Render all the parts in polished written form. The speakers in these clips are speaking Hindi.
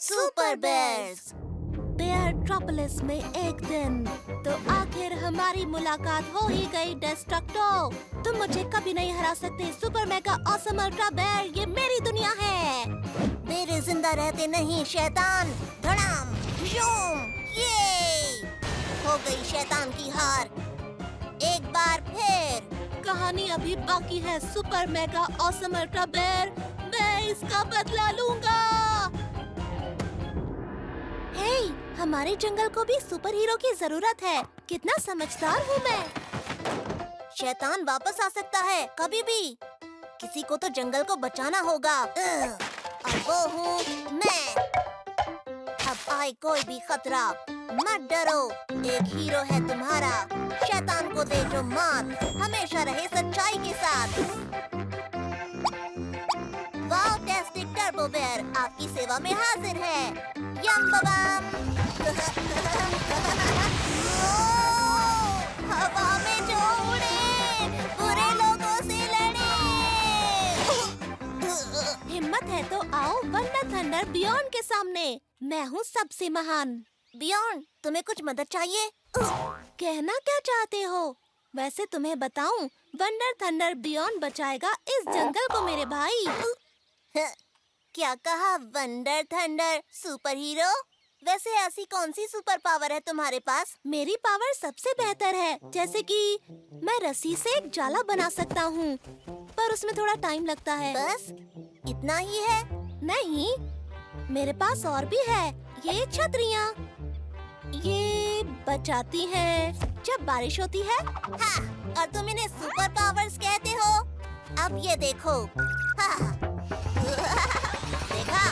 Super bears. बेयरट्रोपोलिस में एक दिन। तो आखिर हमारी मुलाकात हो ही गई डेस्ट्रक्टो। तुम मुझे कभी नहीं हरा सकते super mega awesome ultra bear, ये मेरी दुनिया है। मेरे जिंदा रहते नहीं शैतान। धड़ाम झूम, ये हो गई शैतान की हार। एक बार फिर कहानी अभी बाकी है super mega awesome ultra bear, मैं इसका बदला लूंगा। हे, हमारे जंगल को भी सुपर हीरो की जरूरत है। कितना समझदार हूँ मैं। शैतान वापस आ सकता है कभी भी। किसी को तो जंगल को बचाना होगा। और वो हूँ मैं। अब आए कोई भी खतरा, मत डरो, एक हीरो है तुम्हारा। शैतान को दे जो मात, हमेशा रहे सच्चाई के साथ। वाओटेस्टिक टर्बो बेयर आपकी सेवा में हाजिर है। यम बबाम। हवा में जो उड़े, बुरे लोगों से लड़े। हिम्मत है तो आओ वंडर थंडर बियॉन्ड के सामने। मैं हूँ सबसे महान। बियॉन्ड, तुम्हें कुछ मदद चाहिए? कहना क्या चाहते हो? वैसे तुम्हें बताऊं, वंडर थंडर बियॉन्ड बचाएगा इस जंगल को मेरे भाई। क्या कहा? Wonder thunder super hero? वैसे ऐसी कौन सी सुपर पावर है तुम्हारे पास? मेरी पावर सबसे बेहतर है, जैसे कि मैं रस्सी से एक जाला बना सकता हूँ, पर उसमें थोड़ा टाइम लगता है। बस इतना ही है? नहीं, मेरे पास और भी है। ये छतरियाँ, ये बचाती हैं जब बारिश होती है। हाँ, और तुम इन्हें सुपर पावर्स कहते हो? अब ये देखो। हाँ। देखा?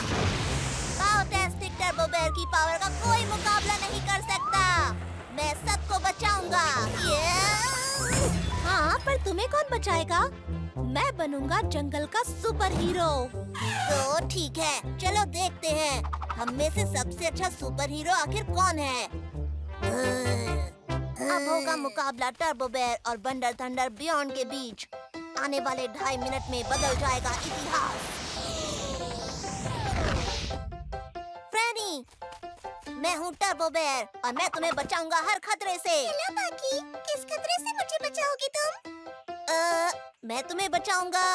वाओटेस्टिक टर्बो बेयर की पावर का कोई मुकाबला नहीं कर सकता। मैं सबको बचाऊंगा। हाँ, पर तुम्हें कौन बचाएगा? मैं बनूंगा जंगल का सुपर हीरो। तो ठीक है, चलो देखते हैं हम में से सबसे अच्छा सुपर हीरो आखिर कौन है। अब होगा मुकाबला टर्बो बेयर और वंडर थंडर बियॉन्ड के बीच। आने वाले 2.5 मिनट में बदल जाएगा इतिहास। फ्रेनी, मैं हूँ टर्बो बेयर और मैं तुम्हें बचाऊंगा हर खतरे से। हेलो बाकी, किस खतरे से मुझे बचाओगी तुम? मैं तुम्हें बचाऊंगा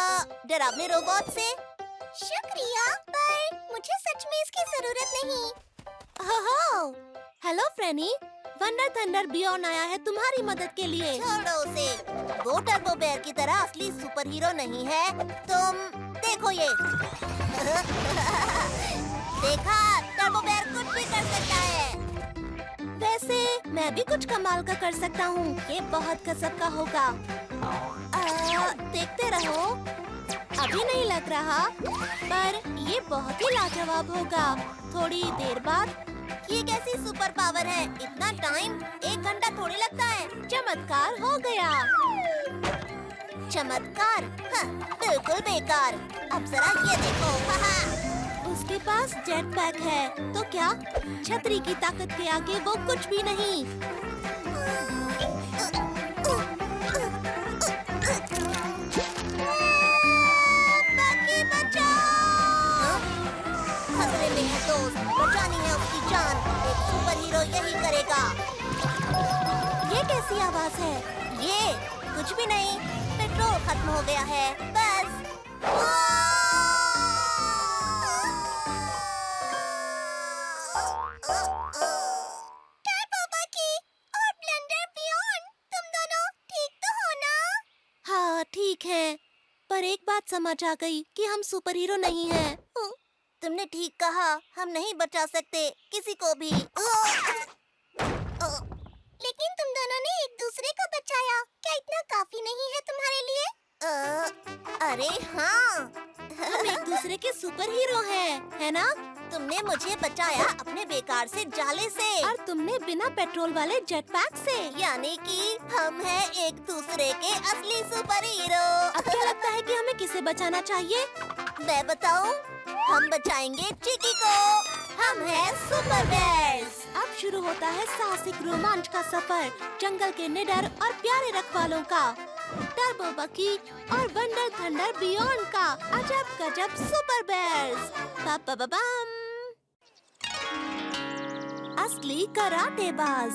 डरावने रोबोट से। शुक्रिया, पर मुझे सच में इसकी जरूरत नहीं। Hello Freny, wonder thunder beyond आया है तुम्हारी मदद के लिए। छोड़ो उसे, वो टर्बो बेयर की तरह असली सुपर हीरो नहीं है। तुम देखो ये। देखा, टर्बो बेयर कुछ भी कर सकता है। वैसे मैं भी कुछ कमाल का कर सकता हूँ। ये बहुत गजब का होगा। देखते रहो। अभी नहीं लग रहा, पर ये बहुत ही लाजवाब होगा थोड़ी देर बाद। ये कैसी सुपर पावर है? इतना टाइम? 1 घंटा थोड़ी लगता है। चमत्कार हो गया। चमत्कार? हाँ, बिल्कुल बेकार। अब जरा ये देखो। उसके पास जेट पैक है, तो क्या छतरी की ताकत के आगे वो कुछ भी नहीं। बाकी बचाओ। खतरे में है दोस्त, बचानी है उसकी जान। एक सुपर हीरो यही करेगा। ये कैसी आवाज है? ये कुछ भी नहीं, पेट्रोल खत्म हो गया है बस। हाँ ठीक है, पर एक बात समझ आ गई कि हम सुपर हीरो नहीं हैं। तुमने ठीक कहा, हम नहीं बचा सकते किसी को भी। लेकिन तुम दोनों ने एक दूसरे को बचाया। क्या इतना काफी नहीं है तुम्हारे लिए? अरे हाँ, हम एक दूसरे के सुपर हीरो हैं, है ना? तुमने मुझे बचाया अपने बेकार से जाले से, और तुमने बिना पेट्रोल वाले जेट पैक से। यानी कि हम हैं एक दूसरे के असली सुपर हीरो। अब क्या लगता है कि हमें किसे बचाना चाहिए? मैं बताऊं? हम बचाएंगे चिकी को। हम हैं सुपर बेयर्स। अब शुरू होता है साहसिक रोमांच का सफर, जंगल के निडर और प्यारे रखवालों का। टर्बो बकी और वंडर थंडर बियॉन्ड का अजब गजब सुपर बेयर्स। बम। असली कराटेबाज।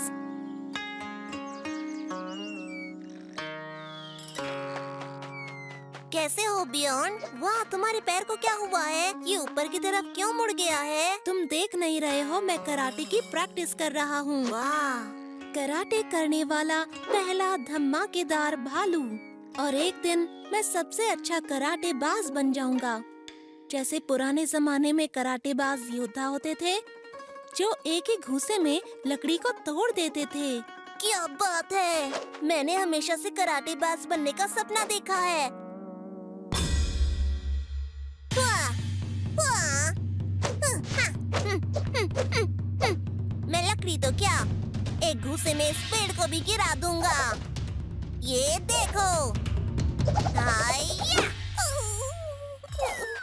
कैसे हो बियॉन्ड? वाह, तुम्हारे पैर को क्या हुआ है? ये ऊपर की तरफ क्यों मुड़ गया है? तुम देख नहीं रहे हो, मैं कराटे की प्रैक्टिस कर रहा हूँ। वाह, कराटे करने वाला पहला धमाकेदार भालू। और एक दिन मैं सबसे अच्छा कराटेबाज बन जाऊंगा। जैसे पुराने जमाने में कराटेबाज योद्धा होते थे, जो एक ही घूंसे में लकड़ी को तोड़ देते थे। क्या बात है! मैंने हमेशा से कराटेबाज बनने का सपना देखा है। वाह, वाह, मैं लकड़ी तो क्या, एक घूंसे में इस पेड़ को भी गिरा दूंगा। ये देखो। हाया!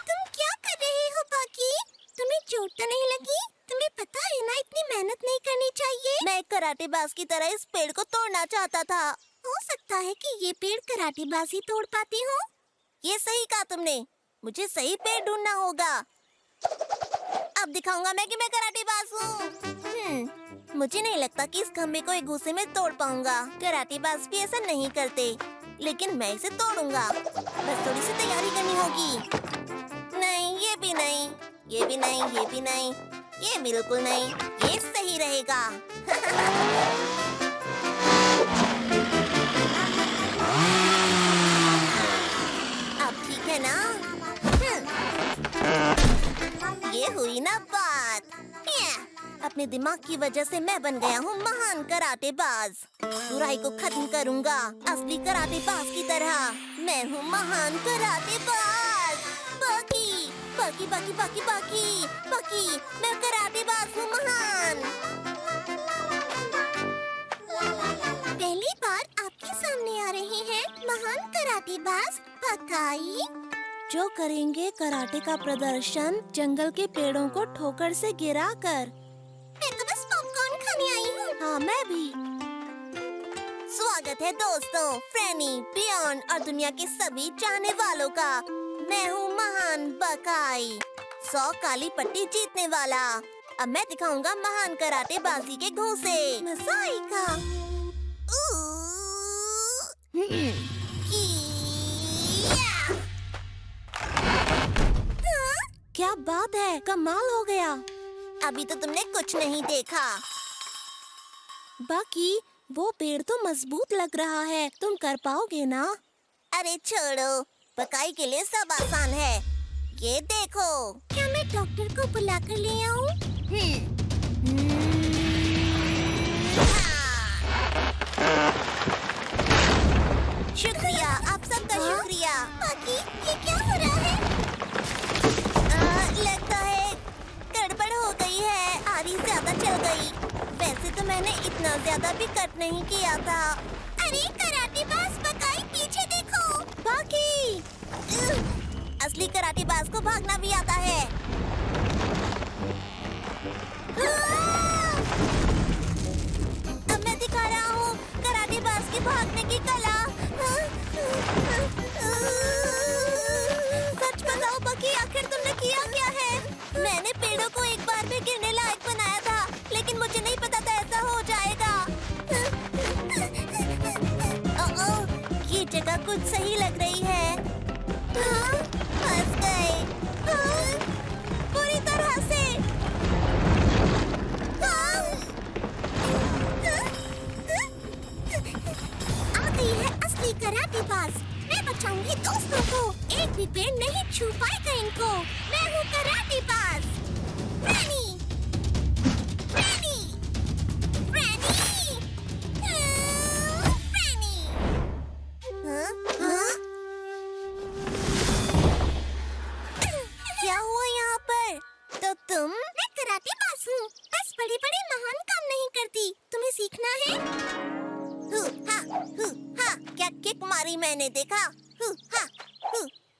तुम क्या कर रहे हो बाकी? तुम्हें चोट तो नहीं लगी? तुम्हें पता है ना, इतनी मेहनत नहीं करनी चाहिए। मैं एक कराटेबाज की तरह इस पेड़ को तोड़ना चाहता था। हो सकता है कि ये पेड़ कराटेबाज ही तोड़ पाती हो। ये सही कहा तुमने। मुझे सही पेड़ ढूंढना होगा। अब दिखाऊंगा मैं कि मैं कराटेबाज हूँ। मुझे नहीं लगता कि इस खम्भे को एक घूंसे में तोड़ पाऊंगा। कराटेबाज भी ऐसा नहीं करते, लेकिन मैं इसे तोड़ूंगा। बस थोड़ी सी तैयारी करनी होगी। नहीं, ये भी नहीं, ये भी नहीं, ये भी नहीं, ये बिल्कुल नहीं। ये सही रहेगा। अब ठीक है ना? ये हुई ना बात। अपने दिमाग की वजह से मैं बन गया हूँ महान कराटेबाज। बुराई को खत्म करूँगा असली कराटेबाज की तरह। मैं हूँ महान कराटेबाज। बाकी बाकी बाकी बाकी बाकी बाकी मैं कराटेबाज हूँ महान। पहली बार आपके सामने आ रहे हैं महान कराटेबाज बकाई। जो करेंगे कराटे का प्रदर्शन जंगल के पेड़ों को ठोकर से गिराकर। मैं तो बस पॉपकॉर्न खाने आई हूँ। हाँ, मैं भी। स्वागत है दोस्तों, फ्रैनी, बियॉन्ड और दुनिया के सभी चाहने वालों का। मैं हूँ महान बकाई, 100 काली पट्टी जीतने वाला। अब मैं दिखाऊंगा महान कराटेबाजी के घूंसे। मजा आएगा। क्या बात है, कमाल हो गया। अभी तो तुमने कुछ नहीं देखा। बाकी वो पेड़ तो मजबूत लग रहा है, तुम कर पाओगे ना? अरे छोड़ो, बकाई के लिए सब आसान है। ये देखो। क्या मैं डॉक्टर को बुला कर ले आऊं? शुक्रिया, आप सबका शुक्रिया। बाकी ये क्या हो रहा है? लगता है गड़बड़ हो गई है, आरी ज्यादा चल गई। वैसे तो मैंने इतना ज्यादा भी कट नहीं किया था। अरे कराटेबाज बकाई, पीछे देखो। बाकी असली कराटेबाज को भागना भी आता है। अब मैं दिखा रहा हूँ कराटेबाज की भागने की कला। सच बताओ बाकी, आखिर तुमने किया क्या है? मैंने पेड़ों को एक बार में गिरने लायक बनाया था, लेकिन मुझे नहीं पता था ऐसा हो जाएगा। ये जगह कुछ सही लग रही है। फंस गए पूरी तरह से। आ गई है असली कराटेबाज। मैं बचाऊंगी दोस्तों को, एक भी पेड़ नहीं छू पाएगा इनको। मैं हूँ कराटेबाज फ्रैनी। फ्रैनी, फ्रैनी, फ्रैनी। क्या हुआ यहाँ पर? तो तुम? मैं कराटेबाज हूँ, बस बड़े-बड़े महान काम नहीं करती। तुम्हें सीखना है? क्या किक मारी मैंने, देखा?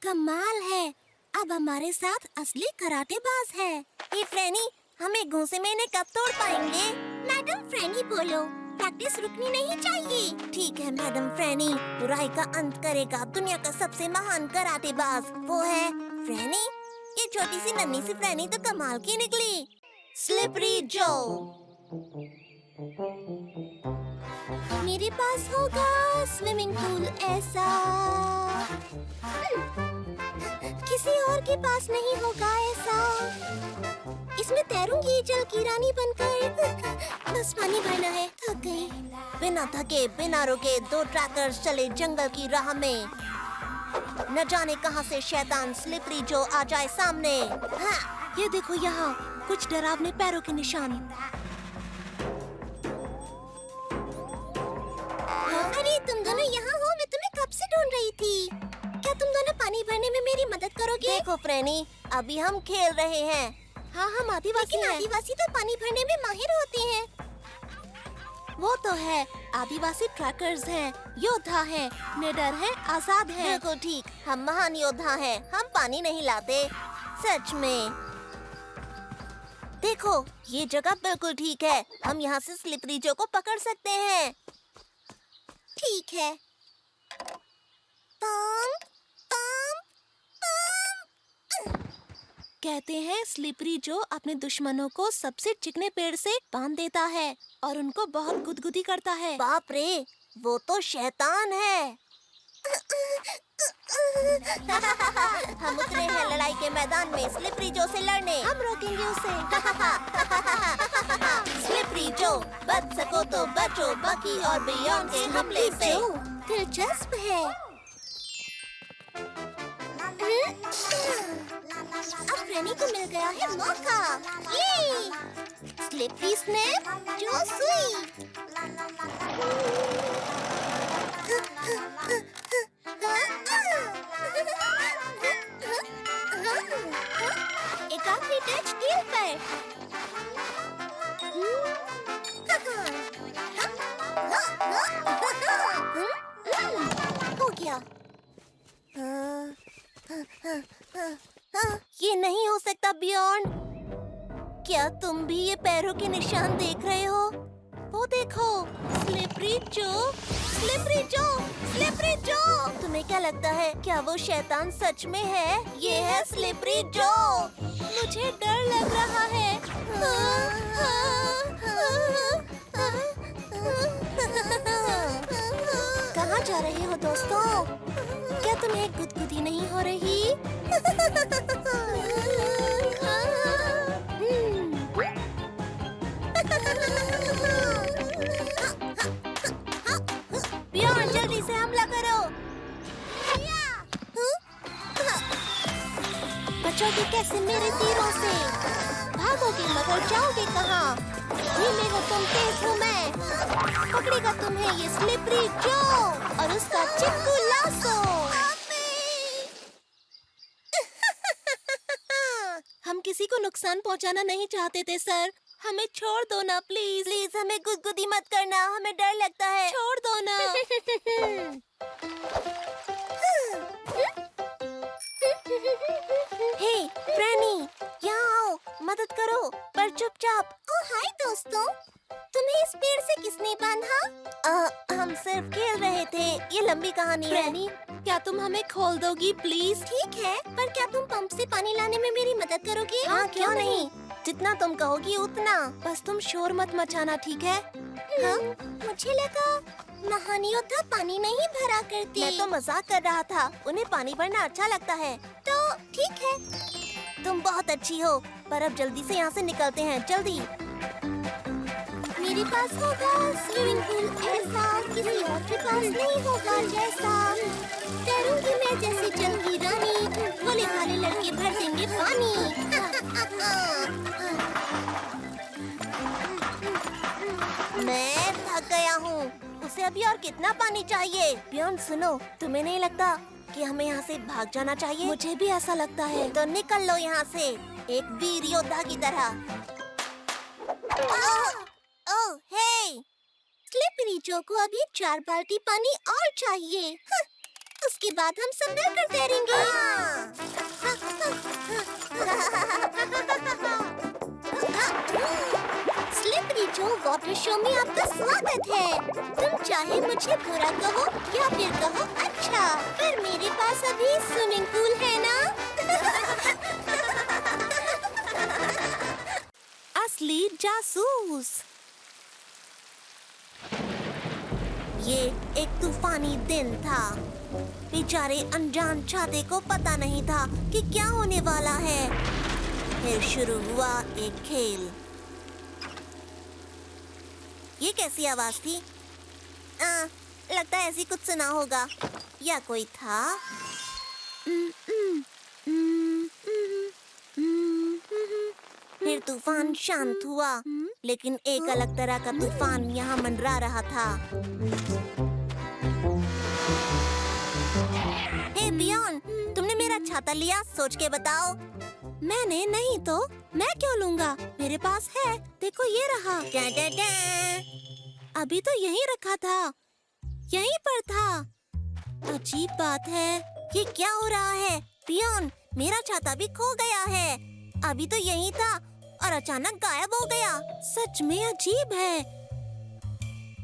कमाल है, अब हमारे साथ असली कराटेबाज है। ये फ्रैनी, हम एक घूंसे में इन्हें कब तोड़ पाएंगे? मैडम फ्रैनी बोलो, प्रैक्टिस रुकनी नहीं चाहिए। ठीक है मैडम फ्रैनी, बुराई का अंत करेगा दुनिया का सबसे महान कराटेबाज। वो है फ्रैनी। ये छोटी सी नन्ही सी फ्रैनी तो कमाल की निकली। स्लिपरी जो। मेरे पास होगा स्विमिंग पूल ऐसा। किसी और के पास नहीं होगा ऐसा। इसमें तैरूंगी जल की रानी बनकर। बस पानी भरना है, थक गई। बिना थके बिना रुके 2 ट्रैकर्स चले जंगल की राह में। न जाने कहां से शैतान स्लिपरी जो आ जाए सामने। हाँ, ये देखो यहाँ कुछ डरावने पैरों के निशान। अरे तुम दोनों यहाँ हो, मैं तुम्हें कब से ढूंढ रही थी। क्या तुम दोनों पानी भरने में मेरी मदद करोगे? देखो फ्रेनी, अभी हम खेल रहे हैं। हाँ, हम आदिवासी हैं। आदिवासी तो पानी भरने में माहिर होते हैं। वो तो है, आदिवासी ट्रैकर्स हैं, योद्धा हैं, निडर हैं, आजाद हैं। बिल्कुल ठीक, हम महान योद्धा हैं। हम पानी नहीं लाते, सच में। देखो, ये जगह बिल्कुल ठीक है। हम यहाँ से स्लिपरी जो को पकड़ सकते हैं। ठीक है। पम, पम, पम। कहते हैं स्लिपरी जो अपने दुश्मनों को सबसे चिकने पेड़ से बांध देता है और उनको बहुत गुदगुदी करता है। बाप रे, वो तो शैतान है। हम उतरे हैं लड़ाई के मैदान में स्लिपरी जो से लड़ने। हम रोकेंगे उसे। स्लिपरी जो, बच सको तो बचो बकी और बियॉन्ड के हमले से। दिलचस्प है। अब फ्रेनी को मिल गया है मौका। ये स्लिपरी स्नैप जो सुई। एक आखिरी टच कील पर। हो गया। ये नहीं हो सकता बियॉन्ड। क्या तुम भी ये पैरों के निशान देख रहे हो? वो देखो, स्लिपरी जो, स्लिपरी जो, स्लिपरी जो। तुम्हें क्या लगता है, क्या वो शैतान सच में है? ये है स्लिपरी जो। मुझे डर लग रहा है। कहाँ जा रहे हो दोस्तों? क्या तुम्हें गुदगुदी नहीं हो रही? बियॉन्ड, जल्दी से हमला करो। बचोगे कैसे मेरे तीरों से? भागोगे मगर जाओगे कहाँ? धीमे हो तुम, तेज हूँ मैं। पकड़ेगा तुम्हें ये स्लिपरी जो और उसका चिक्कू लासो। हम किसी को नुकसान पहुंचाना नहीं चाहते थे सर। हमें छोड़ दो ना प्लीज। प्लीज हमें गुदगुदी मत करना, हमें डर लगता है। छोड़ दो ना। हे फ्रेनी, यहाँ आओ, मदद करो, पर चुपचाप। ओह हाय दोस्तों, तुम्हें इस पेड़ से किसने बांधा? हम सिर्फ खेल रहे थे। ये लंबी कहानी है। फ्रेनी, क्या तुम हमें खोल दोगी प्लीज? ठीक है, पर क्या तुम पंप से पानी लाने में मेरी मदद करोगे? हाँ, क्यों नहीं? जितना तुम कहोगी उतना। बस तुम शोर मत मचाना, ठीक है? हाँ, मुझे लगा महान योद्धा पानी नहीं भरा करते। मैं तो मजाक कर रहा था। उन्हें पानी भरना अच्छा लगता है। तो ठीक है, तुम बहुत अच्छी हो, पर अब जल्दी से यहाँ से निकलते हैं, जल्दी। मेरे पास होगा स्विमिंग पूल ऐसा, किसी और के पास नहीं होगा जैसा। तैरूंगी मैं जैसे जल की रानी, भोले भाले लड़के भर देंगे पानी। मैं थक गया हूँ। उसे अभी और कितना पानी चाहिए? बियॉन्ड सुनो, तुम्हें नहीं लगता कि हमें यहाँ से भाग जाना चाहिए? मुझे भी ऐसा लगता है। तो निकल लो यहाँ से, एक वीर योद्धा की तरह। ओह हे, स्लिपरी जो को अभी 4 बाल्टी पानी और चाहिए। उसके बाद हम संभल कर तैरेंगे। स्लिपरी जो वाटर शो में आपका स्वागत है। तुम चाहे मुझे बुरा कहो या फिर कहो अच्छा, पर मेरे पास अभी स्विमिंग पूल है ना। असली जासूस। ये एक तूफानी दिन था। बेचारे अनजान छाते को पता नहीं था कि क्या होने वाला है। फिर शुरू हुआ एक खेल। ये कैसी आवाज थी? लगता है ऐसी कुछ सुना होगा। या कोई था? फिर तूफान शांत हुआ, लेकिन एक अलग तरह का तूफान यहाँ मंडरा रहा था। हे बियॉन, तुमने मेरा छाता लिया? सोच के बताओ। मैंने नहीं तो मैं क्यों लूंगा? मेरे पास है, देखो ये रहा। डा डा डा। अभी तो यहीं रखा था, यहीं पर था। अजीब बात है। ये क्या हो रहा है? पियोन, मेरा छाता भी खो गया है। अभी तो यहीं था और अचानक गायब हो गया। सच में अजीब है।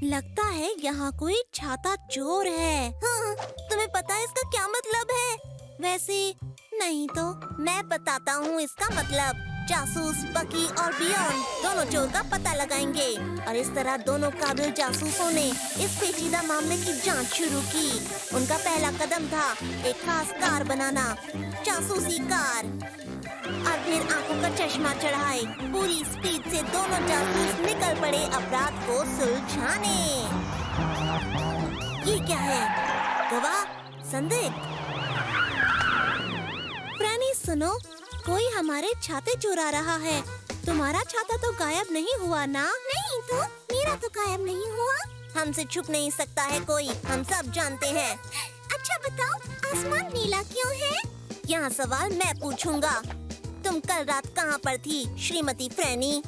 लगता है यहाँ कोई छाता चोर है। हाँ, तुम्हें पता है इसका क्या मतलब है? वैसे नहीं तो। मैं बताता हूँ इसका मतलब। जासूस बकी और बियॉन दोनों चोर का पता लगाएंगे और इस तरह दोनों काबिल जासूसों ने इस पेचीदा मामले की जांच शुरू की। उनका पहला कदम था एक खास कार बनाना, जासूसी कार। और फिर आंखों का चश्मा चढ़ाए पूरी स्पीड से दोनों जासूस निकल पड़े अपराध को सुलझाने। ये क्या है? गवाह? संदिग्ध? फ्रैनी सुनो, कोई हमारे छाते चुरा रहा है। तुम्हारा छाता तो गायब नहीं हुआ ना? नहीं तो, मेरा तो गायब नहीं हुआ। हमसे छुप नहीं सकता है कोई, हम सब जानते हैं। अच्छा बताओ, आसमान नीला क्यों है? यहाँ सवाल मैं पूछूंगा। तुम कल रात कहाँ पर थी, श्रीमती फ्रैनी?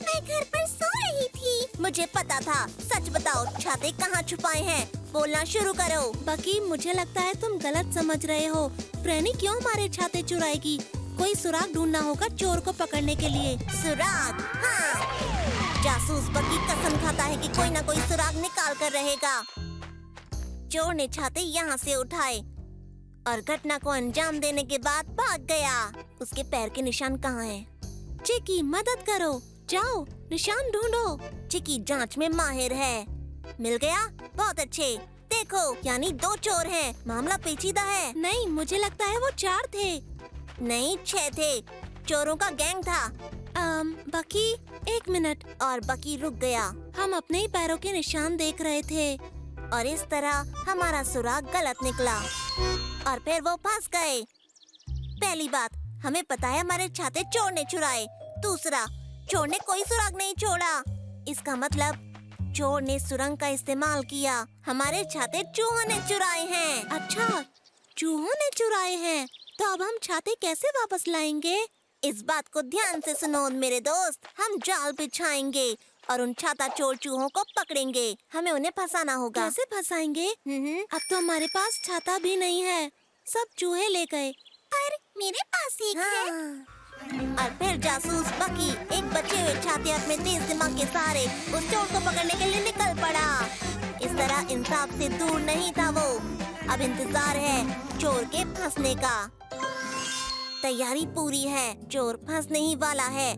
मैं घर पर सो रही थी। मुझे पता था। सच बताओ, छाते कहाँ छुपाए हैं? बोलना शुरू करो। बकी, मुझे लगता है तुम गलत समझ रहे हो। फ्रैनी क्यों हमारे छाते चुराएगी? कोई सुराग ढूंढना होगा चोर को पकड़ने के लिए। सुराग? हाँ, जासूस बकी कसम खाता है कि कोई ना कोई सुराग निकाल कर रहेगा। चोर ने छाते यहाँ से उठाए और घटना को अंजाम देने के बाद भाग गया। उसके पैर के निशान कहाँ हैं? चिकी, मदद करो, जाओ निशान ढूंढो। चिकी जांच में माहिर है। मिल गया? बहुत अच्छे। देखो, यानी 2 चोर हैं। मामला पेचीदा है। नहीं, मुझे लगता है वो 4 थे। नहीं, 6 थे। चोरों का गैंग था। बकी, 1 मिनट। और बकी रुक गया। हम अपने ही पैरों के निशान देख रहे थे और इस तरह हमारा सुराग गलत निकला और फिर वो फंस गए। पहली बात, हमें पता है हमारे छाते चोर ने चुराए। दूसरा, चोर ने कोई सुराग नहीं छोड़ा। इसका मतलब चोर ने सुरंग का इस्तेमाल किया। हमारे छाते चूहों ने चुराए हैं। अच्छा, चूहों ने चुराए हैं, तो अब हम छाते कैसे वापस लाएंगे? इस बात को ध्यान से सुनो मेरे दोस्त। हम जाल बिछाएंगे और उन छाता चोर चूहों को पकड़ेंगे। हमें उन्हें फंसाना होगा। कैसे फंसाएंगे? अब तो हमारे पास छाता भी नहीं है, सब चूहे ले गए। पर मेरे पास एक है। और फिर जासूस बकी एक बचे हुए छाते अपने तेज दिमाग के सहारे उस चोर को पकड़ने के लिए निकल पड़ा। इस तरह इंसाफ से दूर नहीं था वो। अब इंतजार है चोर के फंसने का। तैयारी पूरी है, चोर फंसने ही वाला है।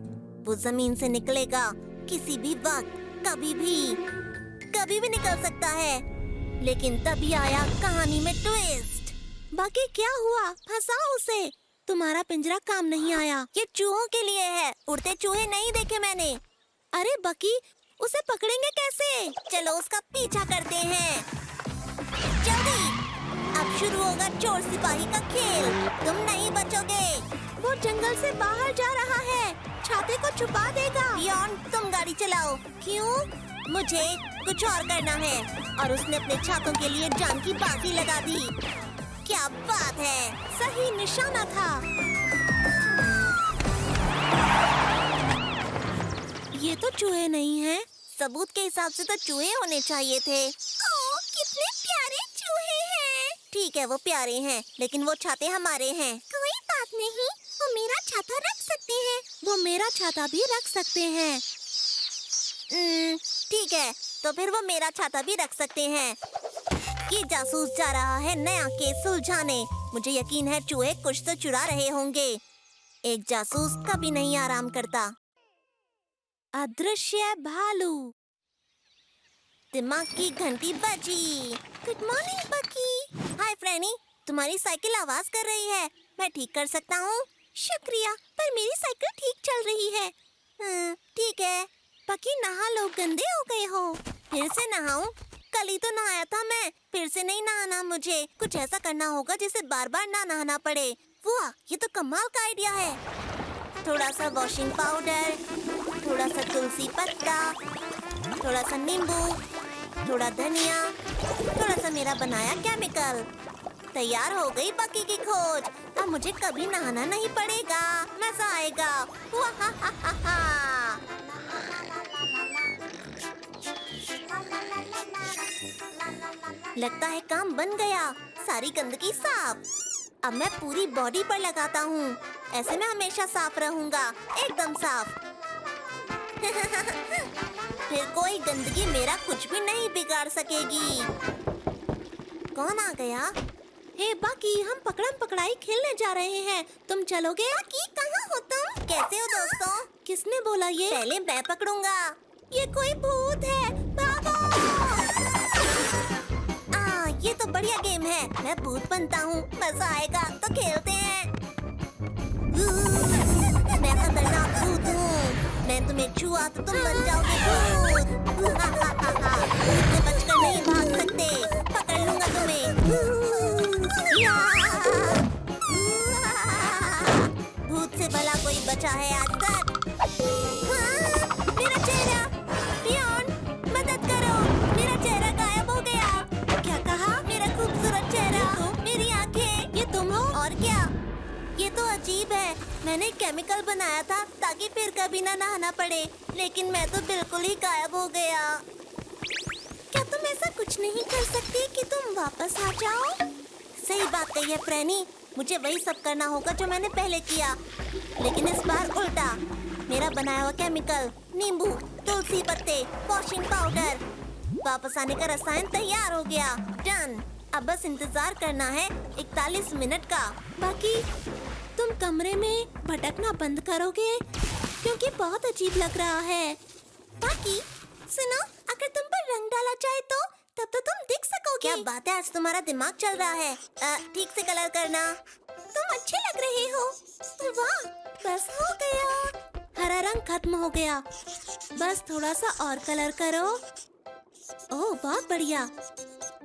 वो जमीन से निकलेगा किसी भी वक्त, कभी भी निकल सकता है। लेकिन तभी आया कहानी में ट्विस्ट। बाकी क्या हुआ? फंसाओ उसे। तुम्हारा पिंजरा काम नहीं आया। ये चूहों के लिए है, उड़ते चूहे नहीं देखे मैंने। अरे बकी, उसे पकड़ेंगे कैसे? चलो उसका पीछा करते हैं। जल्दी, अब शुरू होगा चोर सिपाही का खेल। तुम नहीं बचोगे। वो जंगल से बाहर जा रहा है, छाते को छुपा देगा। बियॉन, तुम गाड़ी चलाओ। क्यों? मुझे कुछ और करना है। और उसने अपने छातों के लिए जान की बाजी लगा दी। क्या बात है, सही निशाना था। ये तो चूहे नहीं हैं। सबूत के हिसाब से तो चूहे होने चाहिए थे। ओह, कितने प्यारे चूहे हैं। ठीक है, वो प्यारे हैं, लेकिन वो छाते हमारे हैं। कोई बात नहीं, वो मेरा छाता रख सकते हैं। वो मेरा छाता भी रख सकते हैं। ठीक है, तो फिर वो मेरा छाता भी रख सकते हैं। ये जासूस जा रहा है नया केस सुलझाने। मुझे यकीन है चूहे कुछ तो चुरा रहे होंगे। एक जासूस कभी नहीं आराम करता। अदृश्य भालू। दिमाग की घंटी बजी। गुड मॉर्निंग बकी। हाय फ्रैनी, तुम्हारी साइकिल आवाज कर रही है, मैं ठीक कर सकता हूँ? शुक्रिया, पर मेरी साइकिल ठीक चल रही है। ठीक है। बकी नहा लो, गंदे हो गए हो। फिर से नहाऊं? कल ही तो नहाया था मैं, फिर से नहीं नहाना मुझे। कुछ ऐसा करना होगा जिसे बार बार ना नहाना पड़े। वाह, ये तो कमाल का आइडिया है। थोड़ा सा वॉशिंग पाउडर, थोड़ा सा तुलसी पत्ता, थोड़ा सा नींबू, थोड़ा धनिया, थोड़ा सा मेरा बनाया केमिकल। तैयार हो गई बकी की खोज। अब मुझे कभी नहाना नहीं पड़ेगा, मजा आएगा। वाहाहाहा। लगता है काम बन गया, सारी गंदगी साफ। अब मैं पूरी बॉडी पर लगाता हूँ, ऐसे मैं हमेशा साफ रहूंगा, एकदम साफ। फिर कोई गंदगी मेरा कुछ भी नहीं बिगाड़ सकेगी। कौन आ गया? हे बाकी, हम पकड़म पकड़ाई खेलने जा रहे हैं, तुम चलोगे? बाकी कहाँ हो तुम? कैसे हो दोस्तों? किसने बोला ये? पहले मैं पकड़ूंगा। ये कोई भूत है, भागो! ये तो बढ़िया गेम है, मैं भूत बनता हूँ, मजा आएगा, तो खेलते हैं। मैं खतरनाक भूत हूँ, मैं तुम्हें छुआ तो तुम बन जाओगे भूत। भूत से बचकर नहीं भाग सकते, पकड़ लूंगा तुम्हें। भूत से भला कोई बचा है आज तक? मेरा चेहरा, पियोन, मदद करो, मेरा चेहरा गायब हो गया। क्या कहा? मेरा खूबसूरत चेहरा, मेरी आंखें। ये तुम हो? और क्या? ये तो अजीब है, मैंने केमिकल बनाया था ताकि फिर कभी ना नहाना पड़े, लेकिन मैं तो बिल्कुल ही गायब हो गया। क्या तुम ऐसा कुछ नहीं कर सकती कि तुम वापस आ जाओ? सही बात कही है फ्रैनी, मुझे वही सब करना होगा जो मैंने पहले किया, लेकिन इस बार उल्टा। मेरा बनाया हुआ केमिकल, नींबू, तुलसी पत्ते, वॉशिंग पाउडर, वापस आने का रसायन तैयार हो गया। डन। अब बस इंतजार करना है 41 मिनट का। बाकी तुम कमरे में भटकना बंद करोगे, क्योंकि बहुत अजीब लग रहा है। बाकी सुनो, अगर तुम पर रंग डाला जाए तो तब तो तुम दिख सकोगे। क्या बात है, आज तुम्हारा दिमाग चल रहा है। ठीक से कलर करना। तुम अच्छे लग रहे हो। वाह, बस हो गया। हरा रंग खत्म हो गया, बस थोड़ा सा और कलर करो। ओह, बहुत बढ़िया,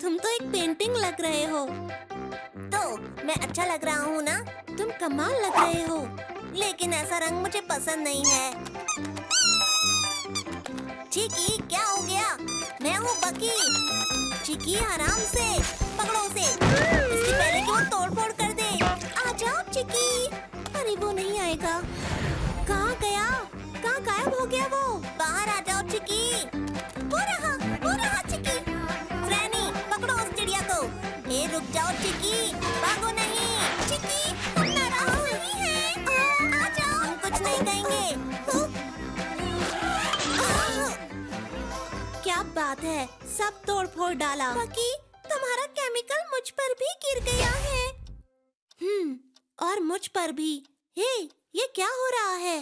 तुम तो एक पेंटिंग लग रहे हो। तो मैं अच्छा लग रहा हूँ ना? तुम कमाल लग रहे हो, लेकिन ऐसा रंग मुझे पसंद नहीं है। चिकी, क्या हो गया? मैं हूँ बकी। चिकी, आराम से पकड़ो उसे, इससे पहले कि वो तोड़-फोड़ कर दे। आ जाओ चिकी। अरे वो नहीं आएगा। कहाँ गया? कहाँ गायब हो गया वो? बाहर आ जाओ चिकी। वो रहा चिकी। फ्रैनी, पकड़ो उस चिड़िया को। रुक जाओ चिकी, भागो नहीं। चिकी, हम नाराज नहीं हैं। आ जाओ, हम कुछ नहीं कहेंगे। क्या बात है, सब तोड़ फोड़ डाला। बाकी तुम्हारा केमिकल मुझ पर भी गिर गया है। और मुझ पर भी। हे, ये क्या हो रहा है?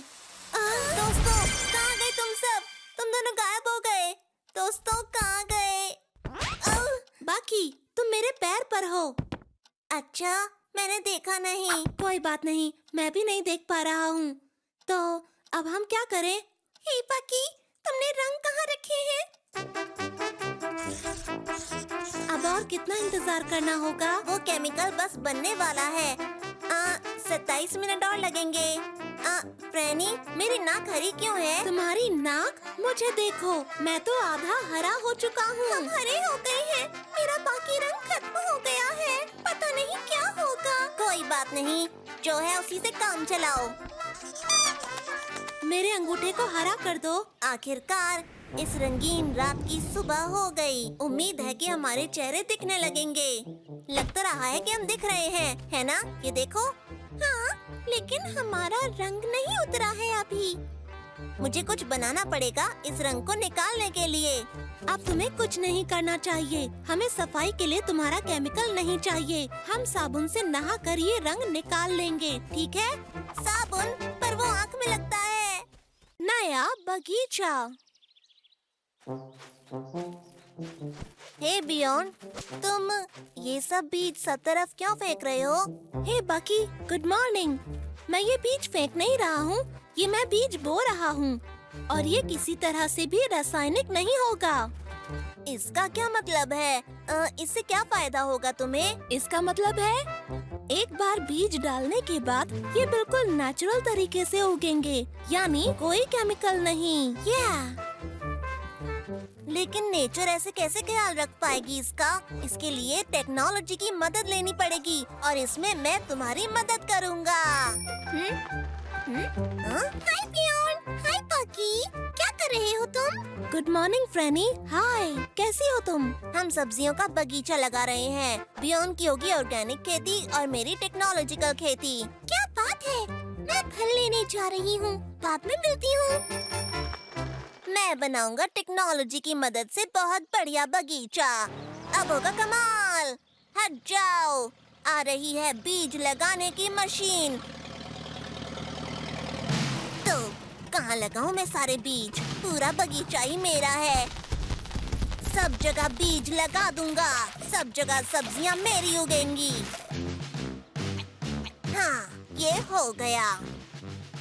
दोस्तों, कहाँ गए तुम सब? तुम दोनों गायब हो गए। दोस्तों, कहाँ गए? बाकी तुम मेरे पैर पर हो। अच्छा, मैंने देखा नहीं। कोई बात नहीं, मैं भी नहीं देख पा रहा हूँ। तो अब हम क्या करें? हे बाकी, तुमने रंग कहाँ रखे हैं? अब और कितना इंतजार करना होगा? वो केमिकल बस बनने वाला है। 27 मिनट और लगेंगे। फ्रैनी, मेरी नाक हरी क्यों है? तुम्हारी नाक? मुझे देखो, मैं तो आधा हरा हो चुका हूँ। हम हरे हो गए हैं, मेरा बाकी रंग खत्म हो गया है, पता नहीं क्या होगा। कोई बात नहीं, जो है उसी से काम चलाओ। मेरे अंगूठे को हरा कर दो। आखिरकार इस रंगीन रात की सुबह हो गई। उम्मीद है कि हमारे चेहरे दिखने लगेंगे। लग तो रहा है कि हम दिख रहे हैं, है ना? ये देखो। हाँ, लेकिन हमारा रंग नहीं उतरा है अभी। मुझे कुछ बनाना पड़ेगा इस रंग को निकालने के लिए। अब तुम्हें कुछ नहीं करना चाहिए। हमें सफाई के लिए तुम्हारा केमिकल नहीं चाहिए। हम साबुन से नहा कर ये रंग निकाल लेंगे, ठीक है? साबुन? पर वो आँख में लगता है। नया बगीचा। हे बियॉन्ड, तुम ये सब बीज सब तरफ क्यों फेंक रहे हो? हे बकी, गुड मॉर्निंग। मैं ये बीज फेंक नहीं रहा हूँ, ये मैं बीज बो रहा हूँ और ये किसी तरह से भी रासायनिक नहीं होगा। इसका क्या मतलब है? इससे क्या फायदा होगा तुम्हें? इसका मतलब है एक बार बीज डालने के बाद ये बिल्कुल नेचुरल तरीके से उगेंगे, यानी कोई केमिकल नहीं। लेकिन नेचर ऐसे कैसे ख्याल रख पाएगी इसका? इसके लिए टेक्नोलॉजी की मदद लेनी पड़ेगी और इसमें मैं तुम्हारी मदद करूँगा। हाय बियॉन्ड, हाय बकी, क्या कर रहे हो तुम? गुड मॉर्निंग फ्रेनी, हाय, कैसी हो तुम? हम सब्जियों का बगीचा लगा रहे हैं। बियॉन्ड की होगी ऑर्गेनिक खेती और मेरी टेक्नोलॉजिकल खेती। क्या बात है, मैं फल लेने जा रही हूँ, बाद में मिलती हूँ। मैं बनाऊंगा टेक्नोलॉजी की मदद से बहुत बढ़िया बगीचा। अब होगा कमाल। हट जाओ, आ रही है बीज लगाने की मशीन। तो कहाँ लगाऊं मैं सारे बीज? पूरा बगीचा ही मेरा है। सब जगह बीज लगा दूंगा, सब जगह सब्जियां मेरी उगेंगी। हाँ, ये हो गया।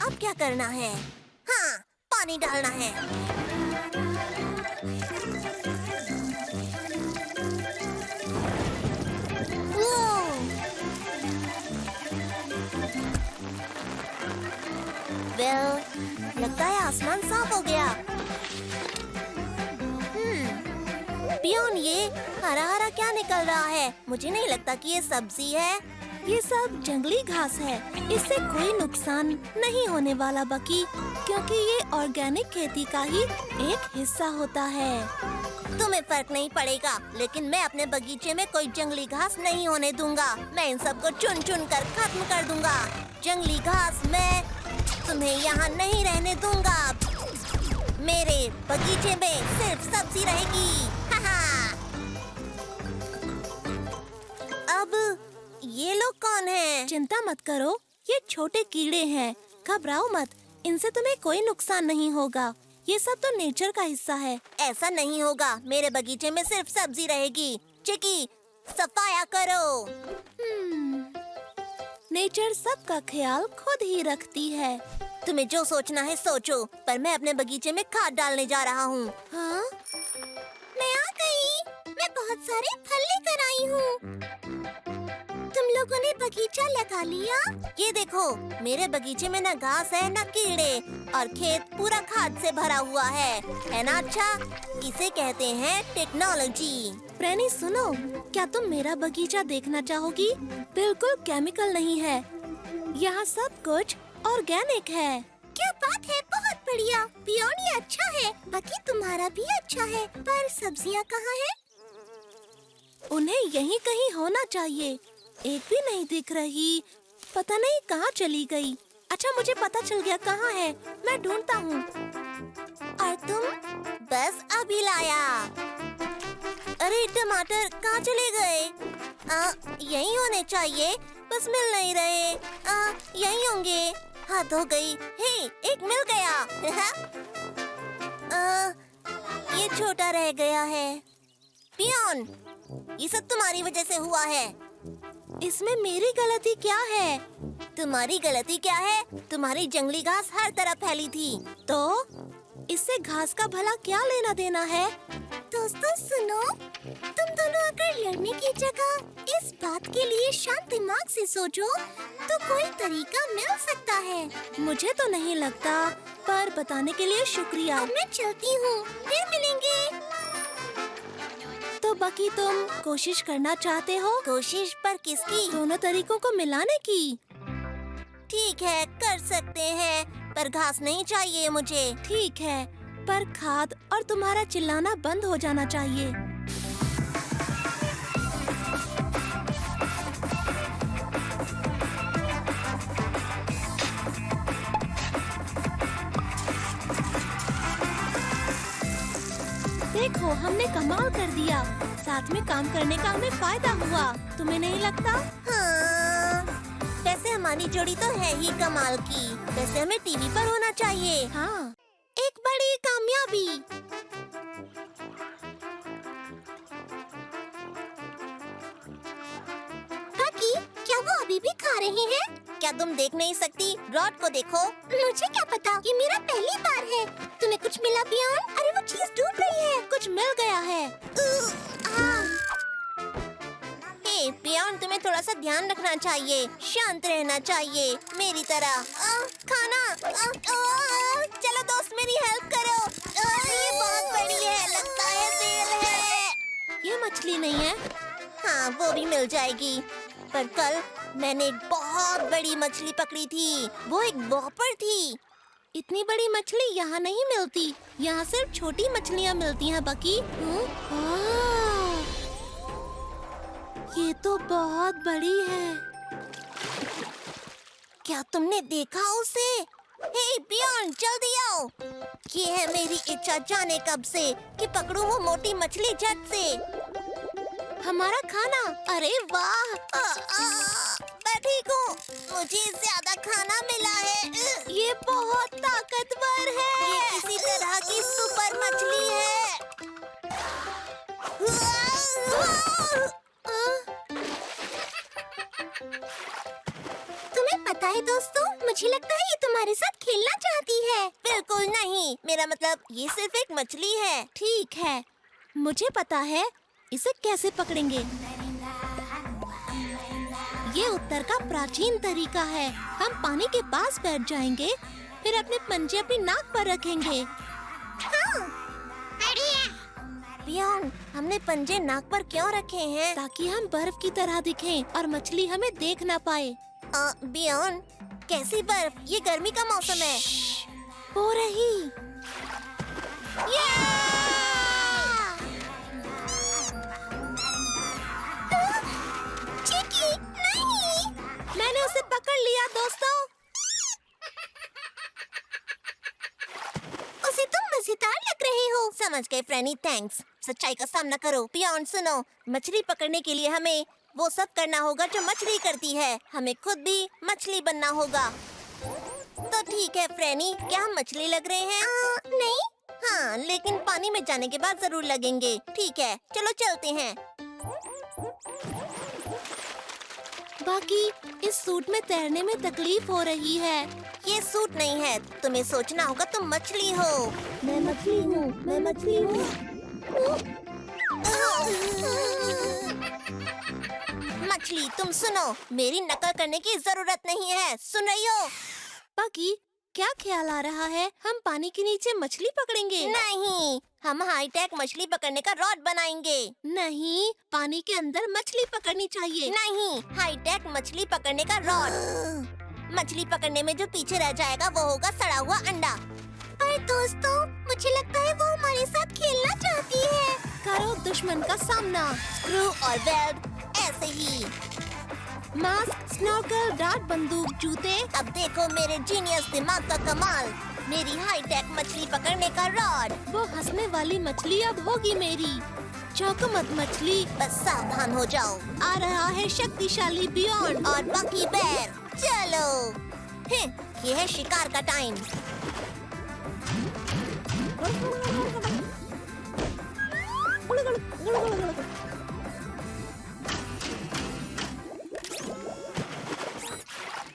अब क्या करना है? हाँ, पानी डालना है। लगता है आसमान साफ हो गया। बियॉन्ड, ये हरा हरा क्या निकल रहा है? मुझे नहीं लगता कि ये सब्जी है। ये सब जंगली घास है, इससे कोई नुकसान नहीं होने वाला बकी, क्योंकि ये ऑर्गेनिक खेती का ही एक हिस्सा होता है। तुम्हें फर्क नहीं पड़ेगा, लेकिन मैं अपने बगीचे में कोई जंगली घास नहीं होने दूंगा। मैं इन सबको चुन चुन कर खत्म कर दूंगा। जंगली घास मैं तुम्हें यहाँ नहीं रहने दूंगा। मेरे बगीचे में सिर्फ सब्जी रहेगी। अब ये लोग कौन हैं? चिंता मत करो, ये छोटे कीड़े हैं, घबराओ मत, इनसे तुम्हें कोई नुकसान नहीं होगा। ये सब तो नेचर का हिस्सा है। ऐसा नहीं होगा, मेरे बगीचे में सिर्फ सब्जी रहेगी। चिकी, सफाया करो। नेचर सबका ख्याल खुद ही रखती है। तुम्हें जो सोचना है सोचो, पर मैं अपने बगीचे में खाद डालने जा रहा हूँ। हाँ? मैं आ गई। मैं बहुत सारे फल लेकर आई हूँ। तुम लोगों ने बगीचा लगा लिया? ये देखो, मेरे बगीचे में न घास है न कीड़े और खेत पूरा खाद से भरा हुआ है ना? अच्छा, इसे कहते हैं टेक्नोलॉजी। फ्रेनी सुनो, क्या तुम मेरा बगीचा देखना चाहोगी? बिल्कुल केमिकल नहीं है, यहाँ सब कुछ ऑर्गेनिक है। क्या बात है, बहुत बढ़िया। बियॉन्ड, ये अच्छा है। बाकी तुम्हारा भी अच्छा है, पर सब्जियाँ कहाँ हैं? उन्हें यहीं कहीं होना चाहिए, एक भी नहीं दिख रही, पता नहीं कहाँ चली गई। अच्छा, मुझे पता चल गया कहाँ है, मैं ढूंढता हूँ। और तुम? बस अभी लाया। अरे टमाटर कहाँ चले गए? यहीं होने चाहिए, बस मिल नहीं रहे। यहीं होंगे। हद हो गई। हे, एक मिल गया। ये छोटा रह गया है। बियॉन्ड, ये सब तुम्हारी वजह से हुआ है। इसमें मेरी गलती क्या है? तुम्हारी गलती क्या है? तुम्हारी जंगली घास हर तरफ फैली थी। तो इससे घास का भला क्या लेना देना है? दोस्तों सुनो, तुम दोनों अगर लड़ने की जगह इस बात के लिए शांत दिमाग से सोचो तो कोई तरीका मिल सकता है। मुझे तो नहीं लगता, पर बताने के लिए शुक्रिया। अब मैं चलती हूँ, फिर मिलेंगे। तो बाकी तुम कोशिश करना चाहते हो? कोशिश पर किसकी? दोनों तरीकों को मिलाने की। ठीक है, कर सकते हैं, पर घास नहीं चाहिए मुझे। ठीक है, पर खाद और तुम्हारा चिल्लाना बंद हो जाना चाहिए। देखो, हमने कमाल कर दिया। साथ में काम करने का हमें फायदा हुआ, तुम्हें नहीं लगता? हाँ, वैसे हमारी जोड़ी तो है ही कमाल की। वैसे हमें टीवी पर होना चाहिए। हाँ, एक बड़ी कामयाबी। आ रही हैं? क्या तुम देख नहीं सकती? रॉड को देखो। मुझे क्या पता, ये मेरा पहली बार है। तुम्हें कुछ मिला बियॉन? अरे वो चीज डूब रही है। कुछ मिल गया है। हे बियॉन, तुम्हें थोड़ा सा ध्यान रखना चाहिए, शांत रहना चाहिए मेरी तरह। खाना। चलो दोस्त, मेरी हेल्प करो। ये बहुत बड़ी है, लगता है तेल है। ये मछली नहीं है। हाँ, वो भी मिल जाएगी। पर कल मैंने एक बहुत बड़ी मछली पकड़ी थी। वो एक वॉपर थी। इतनी बड़ी मछली यहाँ नहीं मिलती। यहाँ सिर्फ छोटी मछलियाँ मिलती हैं बकी। ये तो बहुत बड़ी है। क्या तुमने देखा उसे? हे बियॉन, जल्दी आओ। ये है मेरी इच्छा जाने कब से कि पकड़ूं वो मोटी मछली झट से। हमारा खाना। अरे वाह! मैं ठीक हूँ। मुझे ज्यादा खाना मिला है। ये बहुत ताकतवर है। ये किसी तरह की सुपर मछली है। तुम्हें पता है दोस्तों, मुझे लगता है ये तुम्हारे साथ खेलना चाहती है। बिल्कुल नहीं, मेरा मतलब ये सिर्फ एक मछली है। ठीक है, मुझे पता है इसे कैसे पकड़ेंगे। ये उत्तर का प्राचीन तरीका है। हम पानी के पास बैठ जाएंगे, फिर अपने पंजे अपनी नाक पर रखेंगे। बियॉन, हमने पंजे नाक पर क्यों रखे हैं? ताकि हम बर्फ की तरह दिखें और मछली हमें देख ना पाए। बियॉन, कैसी बर्फ? ये गर्मी का मौसम है। हो रही। चिकी, नहीं! मैंने उसे पकड़ लिया दोस्तों। उसे तुम मजेदार लग रहे हो। समझ गए फ्रेनी, थैंक्स। सच्चाई का सामना करो। बियॉन सुनो, मछली पकड़ने के लिए हमें वो सब करना होगा जो मछली करती है। हमें खुद भी मछली बनना होगा। तो ठीक है फ्रेनी, क्या हम मछली लग रहे हैं? नहीं। हाँ, लेकिन पानी में जाने के बाद जरूर लगेंगे। ठीक है, चलो चलते हैं। बाकी इस सूट में तैरने में तकलीफ हो रही है। ये सूट नहीं है, तुम्हें सोचना होगा तुम मछली हो। मैं मछली हूँ, मैं मछली हूँ। मछली, तुम सुनो, मेरी नकल करने की जरूरत नहीं है। सुन रही हो? बाकी क्या ख्याल आ रहा है? हम पानी के नीचे मछली पकड़ेंगे? नहीं, हम हाईटेक मछली पकड़ने का रॉड बनाएंगे। नहीं, पानी के अंदर मछली पकड़नी चाहिए। नहीं, हाईटेक मछली पकड़ने का रॉड। मछली पकड़ने में जो पीछे रह जाएगा वो होगा सड़ा हुआ अंडा। पर दोस्तों, मुझे लगता है वो हमारे साथ खेलना चाहती है। करो दुश्मन का सामना। स्क्रू और वेल्ड, ऐसे ही। मास्क, स्नॉर्कल, डार्ट बंदूक, जूते। अब देखो मेरे जीनियस दिमाग का कमाल। मेरी हाईटेक मछली पकड़ने का रॉड। वो हंसने वाली मछली अब होगी मेरी। चौंको मत मछली, बस सावधान हो जाओ। आ रहा है शक्तिशाली बियॉन और बकी बेर। चलो, ये है शिकार का टाइम।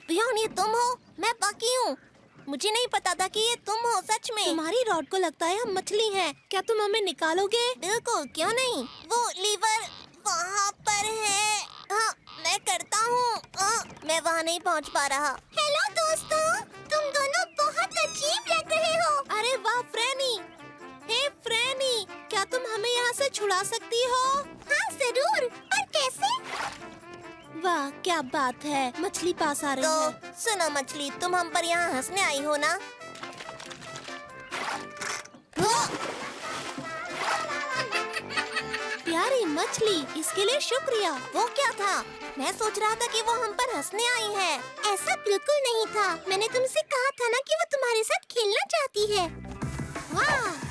बियॉन, ये तुम हो? मैं बकी हूँ। मुझे नहीं पता था कि ये तुम हो सच में। तुम्हारी रॉड को लगता है हम मछली हैं। क्या तुम हमें निकालोगे? बिल्कुल, क्यों नहीं। वो लीवर वहाँ पर है। हाँ, मैं करता हूँ। मैं वहाँ नहीं पहुँच पा रहा। हेलो दोस्तों, तुम दोनों बहुत अजीब लग रहे हो। अरे वाह फ्रेनी। हे फ्रेनी, क्या तुम हमें यहाँ से छुड़ा सकती हो? हाँ जरूर, पर कैसे? वाह क्या बात है, मछली पास आ रही है। तो सुनो मछली, तुम हम पर यहाँ हंसने आई हो ना? प्यारी मछली, इसके लिए शुक्रिया। वो क्या था? मैं सोच रहा था कि वो हम पर हंसने आई है। ऐसा बिल्कुल नहीं था। मैंने तुमसे कहा था ना कि वो तुम्हारे साथ खेलना चाहती है। वाह!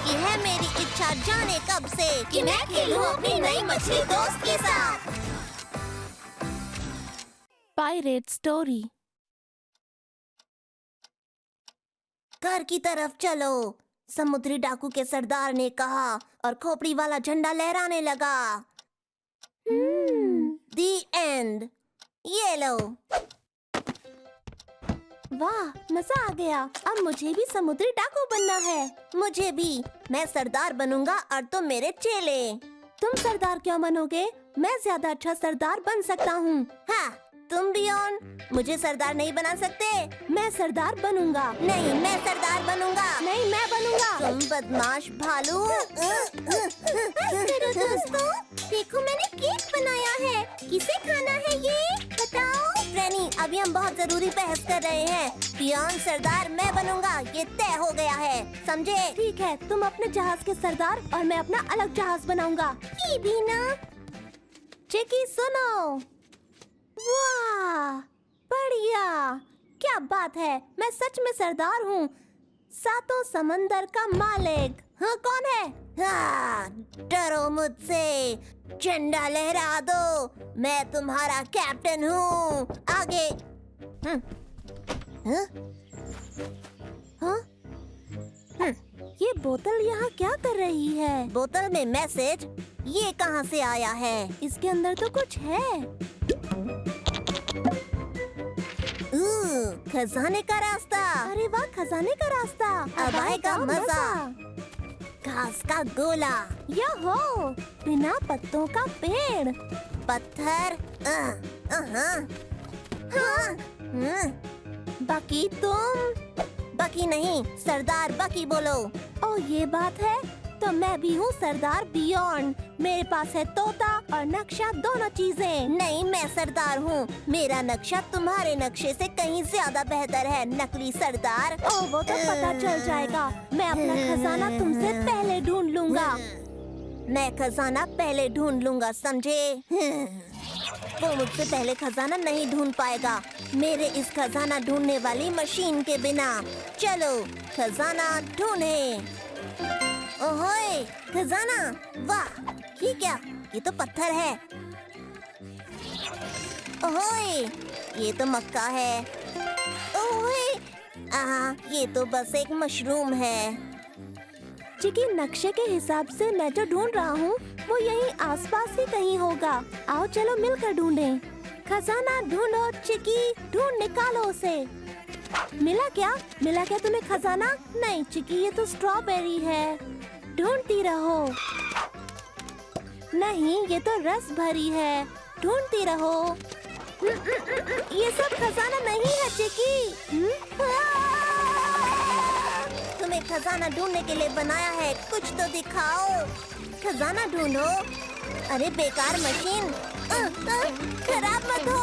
यह है मेरी इच्छा जाने कब से कि मैं खेलूं अपनी नई मछली दोस्त के साथ। Pirate story. घर की तरफ चलो। समुद्री डाकू के सरदार ने कहा और खोपड़ी वाला झंडा लहराने लगा। दी एंड। ये लो। वाह, मजा आ गया। अब मुझे भी समुद्री डाकू बनना है। मुझे भी। मैं सरदार बनूंगा और तुम मेरे चेले। तुम सरदार क्यों बनोगे? मैं ज्यादा अच्छा सरदार बन सकता हूँ। हाँ, तुम बियॉन मुझे सरदार नहीं बना सकते। मैं सरदार बनूंगा। नहीं, मैं सरदार बनूंगा। नहीं, मैं बनूंगा। तुम बदमाश भालू। मेरे दोस्तों, देखो मैंने केक बनाया है। किसे खाना है ये? बताओ। फ्रेनी, अभी हम बहुत जरूरी बहस कर रहे हैं। बियॉन सरदार मैं बनूंगा, ये तय हो गया है, समझे? ठीक है, तुम अपने जहाज के सरदार और मैं अपना अलग जहाज बनाऊंगा। ये भी ना। चिकी सुनो। वाह, बढ़िया। क्या बात है, मैं सच में सरदार हूँ। सातों समंदर का मालिक। हाँ, कौन है? हाँ, डरो मुझसे। झंडा लहरा दो, मैं तुम्हारा कैप्टन हूँ। आगे। हाँ? हाँ? ये बोतल यहाँ क्या कर रही है? बोतल में मैसेज? ये कहाँ से आया है? इसके अंदर तो कुछ है। खजाने का रास्ता। अरे वाह, खजाने का रास्ता। अब आएगा मजा। घास का गोला। यहो, बिना पत्तों का पेड़। पत्थर। बाकी तुम? बकी नहीं, सरदार बकी बोलो। ओ, ये बात है। तो मैं भी हूँ सरदार बियॉन्ड। मेरे पास है तोता और नक्शा, दोनों चीजें। नहीं, मैं सरदार हूँ। मेरा नक्शा तुम्हारे नक्शे से कहीं ज्यादा बेहतर है, नकली सरदार। ओ, वो तो पता चल जाएगा। मैं अपना खजाना तुमसे पहले ढूंढ लूंगा। मैं खजाना पहले ढूंढ लूंगा, समझे? वो मुझसे पहले खजाना नहीं ढूंढ पाएगा, मेरे इस खजाना ढूंढने वाली मशीन के बिना। चलो खजाना ढूंढे। ओहोए, खजाना! वाह, ये क्या? ये तो पत्थर है। ओहोए, ये तो मक्का है। ओहोए, ये तो बस एक मशरूम है। चिकी, नक्शे के हिसाब से मैं जो ढूंढ रहा हूँ वो यहीं आसपास ही कहीं होगा। आओ चलो मिलकर ढूंढें। खजाना ढूंढो चिकी, ढूंढ निकालो उसे। मिला क्या? मिला क्या तुम्हें खजाना? नहीं चिकी, ये तो स्ट्रॉबेरी है। ढूंढती रहो। नहीं, ये तो रस भरी है। ढूंढती रहो। ये सब खजाना नहीं है चिकी। तुम्हें खजाना ढूंढने के लिए बनाया है, कुछ तो दिखाओ। खजाना ढूंढो। अरे बेकार मशीन, खराब मत हो।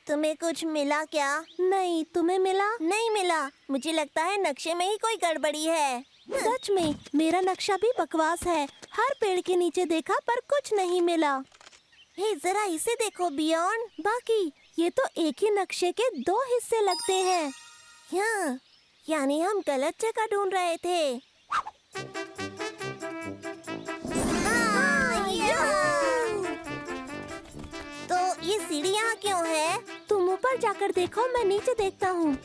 तुम्हें कुछ मिला क्या? नहीं, तुम्हें मिला? नहीं मिला। मुझे लगता है नक्शे में ही कोई गड़बड़ी है। सच में, मेरा नक्शा भी बकवास है। हर पेड़ के नीचे देखा पर कुछ नहीं मिला। हे, जरा इसे देखो बियॉन्ड। बाकी ये तो एक ही नक्शे के दो हिस्से लगते हैं। हाँ, यानी हम गलत जगह ढूंढ रहे थे। तो ये सीढ़ी यहाँ क्यों है? तुम ऊपर जाकर देखो, मैं नीचे देखता हूँ।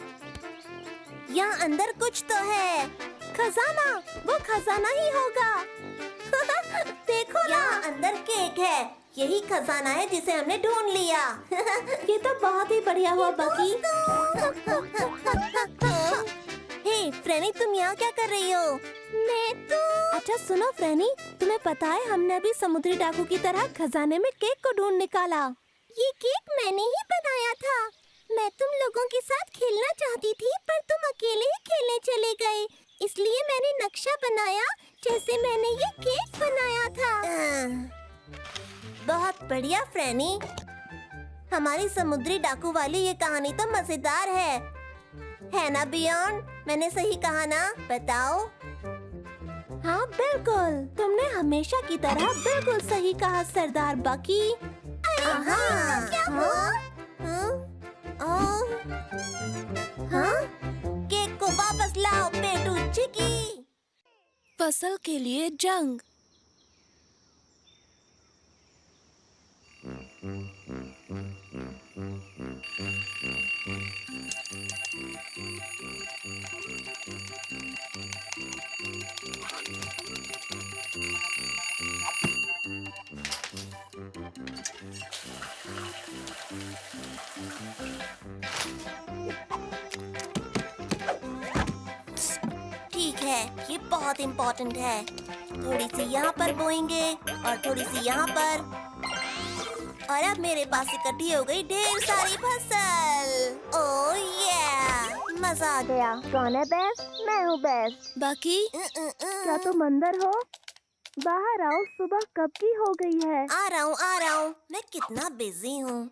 यहाँ अंदर कुछ तो है। खजाना, वो खजाना ही होगा। देखो ना, यहाँ अंदर केक है। यही खजाना है जिसे हमने ढूंढ लिया। ये तो बहुत ही बढ़िया हुआ बकी। हे फ्रेनी, तुम यहाँ क्या कर रही हो? मैं तो अच्छा सुनो फ्रेनी, तुम्हें पता है हमने अभी समुद्री डाकू की तरह खजाने में केक को ढूंढ निकाला। ये केक मैंने ही बनाया था। मैं तुम लोगों के साथ खेलना चाहती थी, पर तुम अकेले ही खेलने चले गए। इसलिए मैंने नक्शा बनाया जैसे मैंने ये केक बनाया था। बहुत बढ़िया फ्रेनी। हमारी समुद्री डाकू वाली ये कहानी तो मजेदार है ना बियॉन्ड? मैंने सही कहा ना? बताओ। हाँ बिल्कुल, तुमने हमेशा की तरह बिल्कुल सही कहा सरदार बकी। क्या हुआ? केक को वापस लाओ पेटू चिकी। फसल के लिए जंग। ठीक है, ये बहुत इम्पोर्टेंट है। थोड़ी सी यहाँ पर बोएंगे और थोड़ी सी यहाँ पर, और अब मेरे पास इकट्ठी हो गई ढेर सारी फसल। ओह ये मजा आ गया। कौन है बेस्ट? मैं हूँ बेस्ट। बाकी क्या तुम अंदर हो? बाहर आओ, सुबह कब की हो गई है। आ रहा हूँ। मैं कितना बिजी हूँ।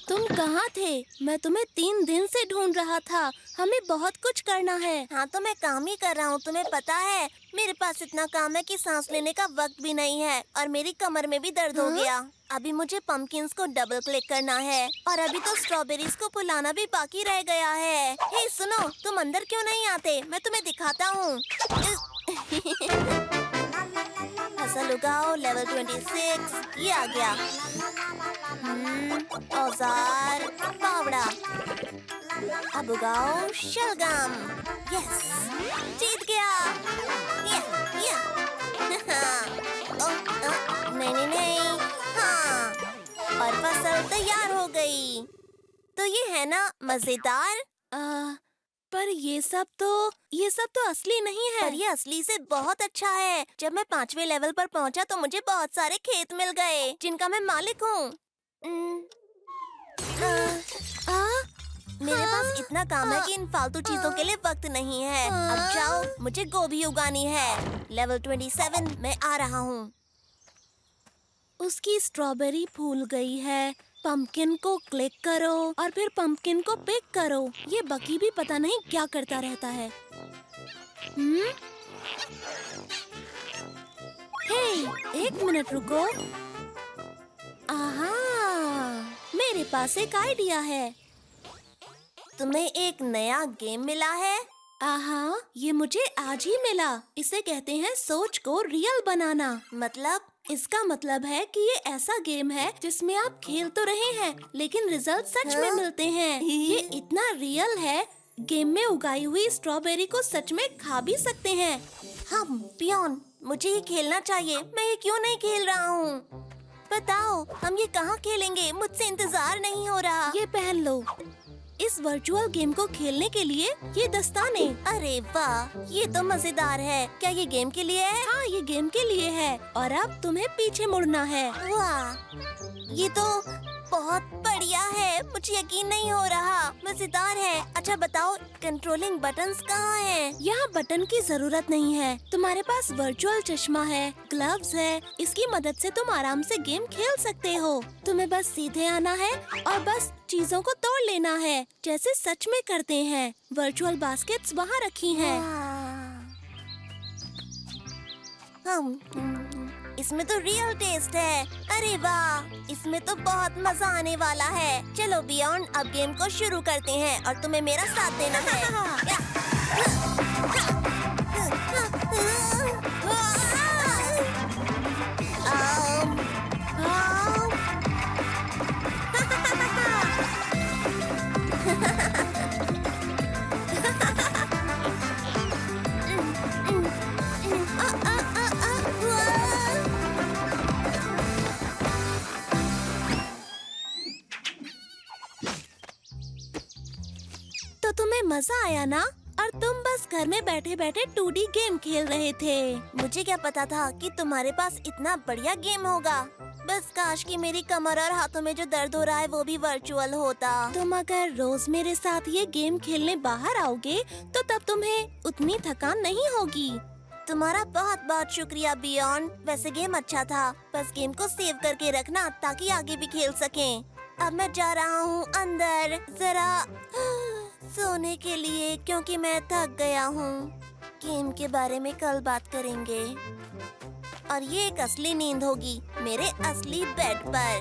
तुम कहाँ थे? मैं तुम्हें 3 दिन से ढूंढ रहा था। हमें बहुत कुछ करना है। हाँ तो मैं काम ही कर रहा हूँ, तुम्हें पता है। मेरे पास इतना काम है कि सांस लेने का वक्त भी नहीं है, और मेरी कमर में भी दर्द हो गया। अभी मुझे पंपकिन्स को डबल क्लिक करना है, और अभी तो स्ट्रॉबेरीज को फुलाना भी बाकी रह गया है। हे सुनो, तुम अंदर क्यों नहीं आते? मैं तुम्हें दिखाता हूँ। फसल उगाओ लेवल 26, ये आ गया। औजार फावड़ा। अब उगाओ शलगम। यस, जीत गया। या। नहीं। हाँ, और फसल तैयार हो गई। तो ये है ना मजेदार? पर ये सब तो असली नहीं है। पर ये असली से बहुत अच्छा है। जब मैं 5वें लेवल पर पहुंचा तो मुझे बहुत सारे खेत मिल गए, जिनका मैं मालिक हूँ। मेरे पास इतना काम है कि इन फालतू चीजों के लिए वक्त नहीं है। अब जाओ, मुझे गोभी उगानी है। लेवल 27 में आ रहा हूँ। उसकी स्ट्रॉबेरी फूल गई है। पंपकिन को क्लिक करो और फिर पंपकिन को पिक करो। ये बकी भी पता नहीं क्या करता रहता है। हे, 1 मिनट रुको। आहा, मेरे पास एक आइडिया है। तुम्हें एक नया गेम मिला है? आहा, ये मुझे आज ही मिला। इसे कहते हैं सोच को रियल बनाना। मतलब? इसका मतलब है कि ये ऐसा गेम है जिसमें आप खेल तो रहे हैं, लेकिन रिजल्ट सच में मिलते हैं। ये इतना रियल है, गेम में उगाई हुई स्ट्रॉबेरी को सच में खा भी सकते हैं। हम पियोन, मुझे ये खेलना चाहिए। मैं ये क्यों नहीं खेल रहा हूँ? बताओ, हम ये कहाँ खेलेंगे? मुझसे इंतजार नहीं हो रहा। ये पहन लो। इस वर्चुअल गेम को खेलने के लिए ये दस्ताने। अरे वाह, ये तो मजेदार है। क्या ये गेम के लिए है? हाँ, ये गेम के लिए है। और अब तुम्हें पीछे मुड़ना है। वाह, ये तो बहुत बढ़िया है। मुझे यकीन नहीं हो रहा। मजेदार है। अच्छा बताओ, कंट्रोलिंग बटन्स कहाँ हैं? यहाँ बटन की जरूरत नहीं है। तुम्हारे पास वर्चुअल चश्मा है, ग्लव्स है। इसकी मदद से तुम आराम से गेम खेल सकते हो। तुम्हें बस सीधे आना है और बस चीजों को तोड़ लेना है, जैसे सच में करते हैं। वर्चुअल बास्केट्स वहाँ रखी हैं। इसमें तो रियल टेस्ट है। अरे वाह, इसमें तो बहुत मजा आने वाला है। चलो बियॉन्ड, अब गेम को शुरू करते हैं और तुम्हें मेरा साथ देना है। तो तुम्हें मजा आया ना? और तुम बस घर में बैठे बैठे 2D गेम खेल रहे थे। मुझे क्या पता था कि तुम्हारे पास इतना बढ़िया गेम होगा। बस काश कि मेरी कमर और हाथों में जो दर्द हो रहा है वो भी वर्चुअल होता। तुम अगर रोज मेरे साथ ये गेम खेलने बाहर आओगे तो तब तुम्हें उतनी थकान नहीं होगी। तुम्हारा बहुत बहुत शुक्रिया बियॉन्ड। वैसे गेम अच्छा था, बस गेम को सेव करके रखना ताकि आगे भी खेल सकें। अब मैं जा रहा हूँ अंदर जरा सोने के लिए, क्योंकि मैं थक गया हूँ। गेम के बारे में कल बात करेंगे, और ये एक असली नींद होगी मेरे असली बेड पर।